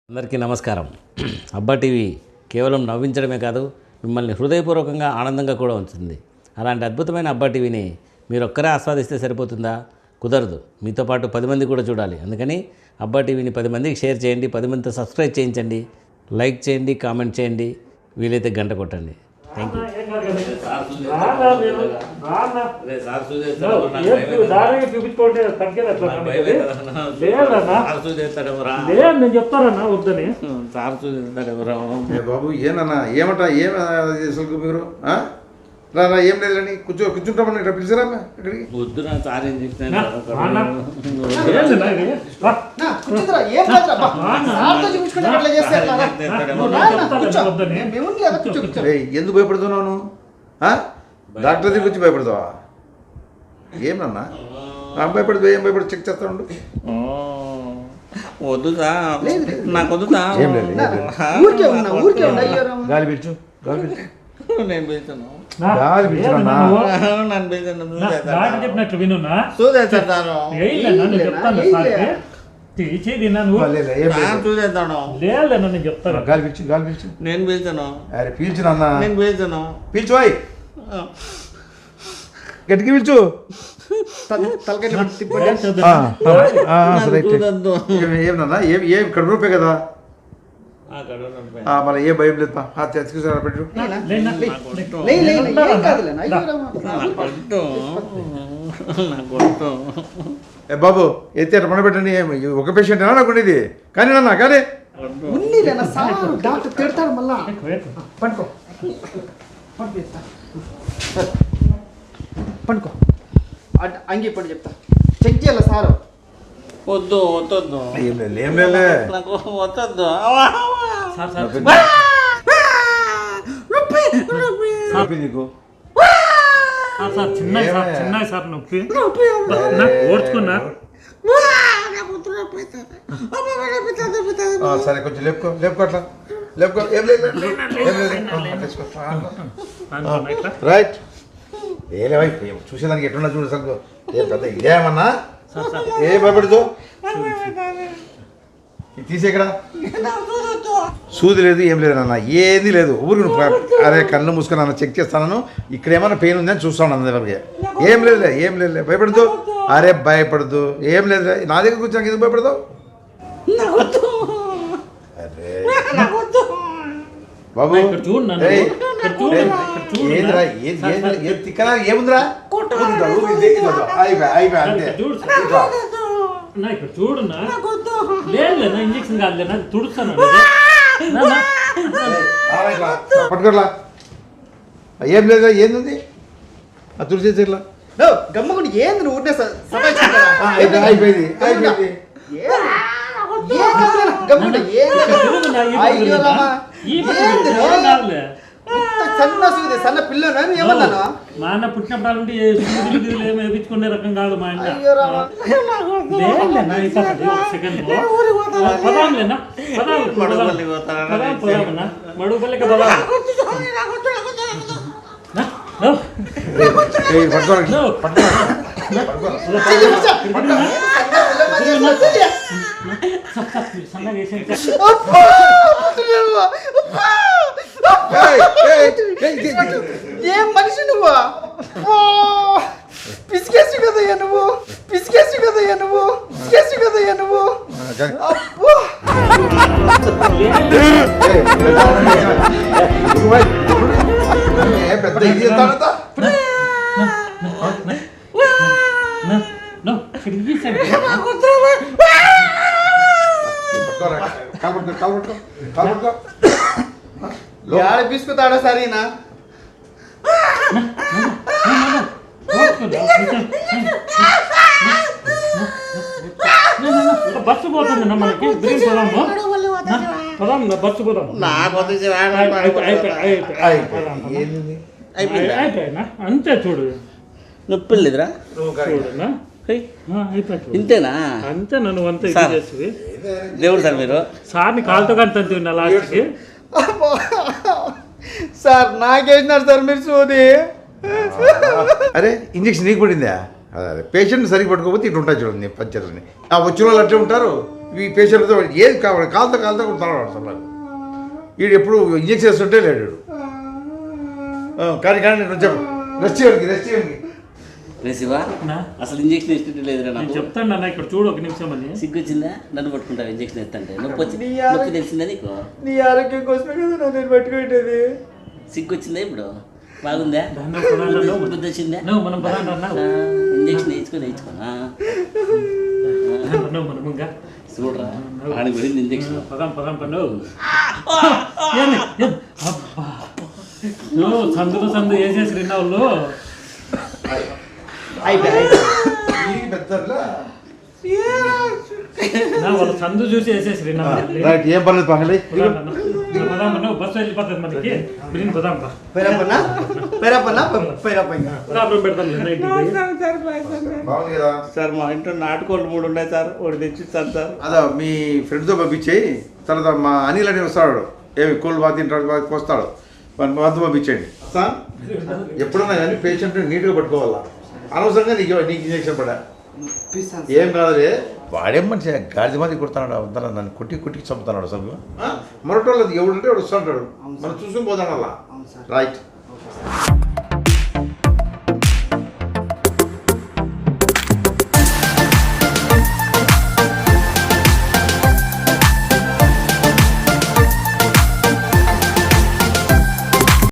అందరికీ నమస్కారం. అబ్బా టీవీ కేవలం నవ్వించడమే కాదు, మిమ్మల్ని హృదయపూర్వకంగా ఆనందంగా కూడా ఉంచుతుంది. అలాంటి అద్భుతమైన అబ్బా టీవీని మీరు ఒక్కరే ఆస్వాదిస్తే సరిపోతుందా? కుదరదు. మీతో పాటు 10 మంది కూడా చూడాలి. అందుకని అబ్బా టీవీని 10 మందికి షేర్ చేయండి, 10 మందితో సబ్స్క్రైబ్ చేయించండి, లైక్ చేయండి, కామెంట్ చేయండి, వీలైతే గంట కొట్టండి. Thank you. నేను చెప్తారన్నా వద్దని బాబు ఏనన్నా ఏమంటా ఏం అసలు మీరు రా ఏం లేదండి కూర్చుంటామని ఇక్కడ పిలిచారా ఇక్కడికి ఎందుకు భయపడుతున్నావు? డాక్టర్ దగ్గర వచ్చి భయపడతావా? ఏమన్నా భయపడదు, ఏం భయపడు, చెక్ చేస్తా ఉండు. వద్దుదా నాకు వద్దుదా, గాలి పిలుచు, గాలి పిలుచు, నేను పిలుచాను, గాలి పిలుచు. నన్ను పిలిచాను, చెప్పినట్లు వినున్నా చూసేస్తాను, చూసేస్తాను, నేను చెప్తాను. గాలి పిలుచు, గాలి పిలుచు. నేను పిలిచాను, అరే పీల్చునన్నా, నేను పిలిచాను, పీల్చు, గట్టికి పిలుచు. ఏమన్నా ఏం కడుపు నొప్పే కదా, మళ్ళీ ఏ భయం లేదు. తీసుకురా పెట్టు. బాబు ఎత్తి అట్లా పెట్టండి. ఒక పేషెంట్ నాకు ఉండేది కానీ నాన్న కానీ డాక్టర్ తిడతాడు మళ్ళా. పండుకో పండుకో, అంగి పడి చెప్తా, చెక్ చేయాలి సారు. వద్దు వద్దొద్దు, ఏం లేదు నాకు వద్దొద్దు, నీకు చిన్న సార్ నొప్పి ఓడ్చుకున్నా. సరే కొంచెం లేపుకో, లేపుకో, అట్లా లేపుకో. ఏం లేదు రైట్. ఏలేవై చూసేదానికి ఎట్లున్నా చూడు అసలు. ఏం పెద్ద ఇదేమన్నా ఏ భయపడదు. తీసే ఇక్కడ సూది లేదు, ఏం లేదు నాన్న, ఏది లేదు. ఊరికి అరే కళ్ళు మూసుకొని అన్న చెక్ చేస్తాను. ఇక్కడ ఏమన్నా పెయిన్ ఉందని చూస్తాను అందరికి. ఏం లేదు, ఏం లేదు, భయపడదు. అరే భయపడదు, ఏం లేదు. నా దగ్గర కూర్చొని ఎందుకు భయపడతావు? అరే బాబు ఏదిరా, ఏది తిక్కరా, ఏముందిరా? అయిపోయా అంతే. ఇక్కడ చూడున్నా, లేదు ఇంజక్షన్ కాదు, నాకు తుడుస్తాను. పట్టుకోట్లా, ఏం లేదా, ఏంది తుడిచేసి ఇట్లా గమ్మకుండా ఏంది నువ్వు ఉంటే అయిపోయింది, అయిపోయింది. సన్న సూది, సన్న పిల్లలు ఏమన్నాను. మా అన్న పుట్టినప్పుడు ఏమి వేయించుకునే రకం కాదు మా ఇంట్లో. సెకండ్ పదాంలేనా, పదామన్నా మడుగుపల్లికి పదాం. ఏం మనిషి నువ్వు? పిసికేసి కదయ్యా నువ్వు, పిసికేసి కదయ్యా నువ్వు, పిసికేసి కదయ్యా నువ్వు. పెద్ద ఇది యాడ పిసుకుతాడో సరేనా? బస్సు పోతుంది మనకి, బస్సు పోదాం. అయిపోయినా అంతే. చూడు నొప్పి లేదురా, చూడునా, ఇంతేనా? అంతే. నన్ను అంత ఇది చేస్తుంది దేవుడు సార్. మీరు సార్ని కాలుతో కంటే లాస్ట్కి. సార్ నాకేసినారు సార్ మీరు సూది. అరే ఇంజక్షన్ నీకు పడిందా? అదే పేషెంట్ సరిగ్గా పట్టుకోకపోతే ఇటు ఉంటాయి చూడండి పంచర్లని ఆ వచ్చిన వాళ్ళు అట్లే ఉంటారు ఈ పేషెంట్తో ఏది కావాలి కాలుతో ఉంటాడు అసలు వీడు ఎప్పుడు ఇంజక్షన్ వేస్తుంటే లేడు వీడు. కానీ నేను చెప్పు రెస్ట్ చేయండి రే శివ నా? అసలు ఇంజక్షన్ ఇష్టం లేదురా నేను నాకు. చెప్తాను అన్న ఇక్కడ చూడు ఒక నిమిషం అని. సిగ్గు వచ్చిందా? నన్ను పట్టుకుంటావు ఇంజక్షన్ ఇస్తుంటే నొప్పి వచ్చి నీ నొప్పి తెలిసిందా నీకు? నీ ఆరోగ్యం కోసమే కదా నేను పట్టుకుంటేది. సిగ్గు వచ్చిందా ఇప్పుడు? బాగుందా? దాన్ని పదాన్ని అన్నావు. బుద్ధి వచ్చిందా? నువ్వు మనం పదాన్ని అన్నావు. ఇంజక్షన్ వేయించుకోనా అన్నావు మనం ఇంకా చూడరా ఆడి పడింది ఇంజక్షన్. పదాం పన్ను. ఏంది? అబ్బా నువ్వు సందు వేసేసి తిన్నావు. వాళ్ళు సందు చూసి వేసేసి తిన్నావు. రైట్ ఏం పర్లేదు పగలి బస్సు వెళ్ళిపోతుంది మనకి. బిరిని పదాం పా. పేరప్పన్నా ప్రాబ్లం పెడతాను నైట్ బాగుంది కదా సార్ మా ఇంట్లో నాటుకోళ్ళు 3 ఉన్నాయి సార్. ఒకటి తెచ్చిస్తాను సార్. అదా మీ ఫ్రెండ్తో పంపించేయి తర్వాత మా అనిల్ అని వస్తాడు ఏమి కోళ్ళు బాగా తింటాడు బాగా కోస్తాడు వద్ద పంపించండి సార్. ఎప్పుడన్నా కానీ పేషెంట్ నీట్గా పట్టుకోవాలా అనవసరంగా నీకు ఇంజక్షన్ పడా ఏం కాదులే వాడేం మనిషి గాడిద మంది కుడుతున్నాడు అవుతాను నన్ను కుట్టికి చంపుతున్నాడు అసలు మరొకటి ఎవడంటే వాడు వస్తుంటాడు మనం చూసుకుని పోతాడు అలా రైట్